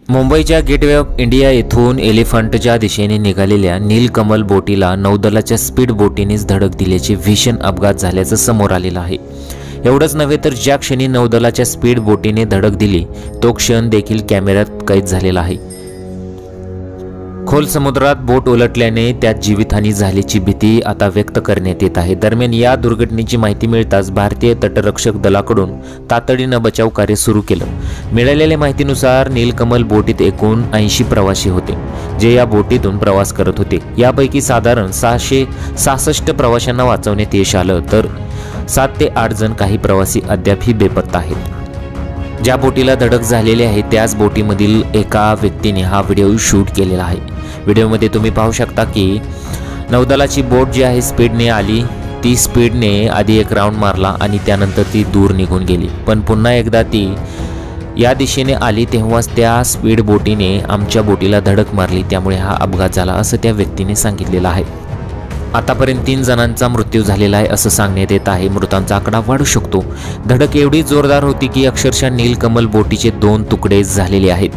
मुंबईच्या gateway of India येथून एलिफंटच्या दिशेने निघालेल्या नीलकमल बोटीला नौदलाच्या स्पीड बोटीनेच धडक दिल्याचे भीषण अपघात झाल्याचं समोर आलेलं आहे। एवढंच नव्हे तर ज्या क्षणी नौदलाच्या स्पीड बोटीने धडक दिली तो क्षण देखील कॅमेऱ्यात कैद झालेला आहे। खोल समुद्रात बोट उलटल्याने त्यात जीवितहानी झाल्याची भीती आता व्यक्त करण्यात येत आहे। दरम्यान या दुर्घटनेची माहिती मिळताच भारतीय तटरक्षक दलाकडून तातडीनं बचाव कार्य सुरू केलं। मिळालेल्या माहितीनुसार नीलकमल बोटीत एकूण 80 प्रवासी होते जे या बोटीतून प्रवास करत होते। यापैकी साधारण 666 प्रवाशांना वाचवण्यात यश आलं तर 7 ते 8 जण काही प्रवासी अद्यापही बेपत्ता आहेत। ज्या बोटीला धडक झालेली आहे त्याच बोटीमधील एका व्यक्तीने हा व्हिडिओ शूट केलेला आहे। व्हिडिओमध्ये तुम्ही पाहू शकता की नौदलाची बोट जी आहे स्पीडने आली, ती स्पीडने आधी एक राऊंड मारला आणि त्यानंतर ती दूर निघून गेली, पण पुन्हा एकदा ती या दिशेने आली तेव्हाच त्या स्पीड बोटीने आमच्या बोटीला धडक मारली, त्यामुळे हा अपघात झाला असं त्या व्यक्तीने सांगितलेलं आहे। आतापर्यंत 3 जणांचा मृत्यू झालेला आहे असं सांगण्यात येत आहे। मृतांचा आकडा वाढू शकतो। धडक एवढी जोरदार होती की अक्षरशः नीलकमल बोटीचे 2 तुकडे झालेले आहेत।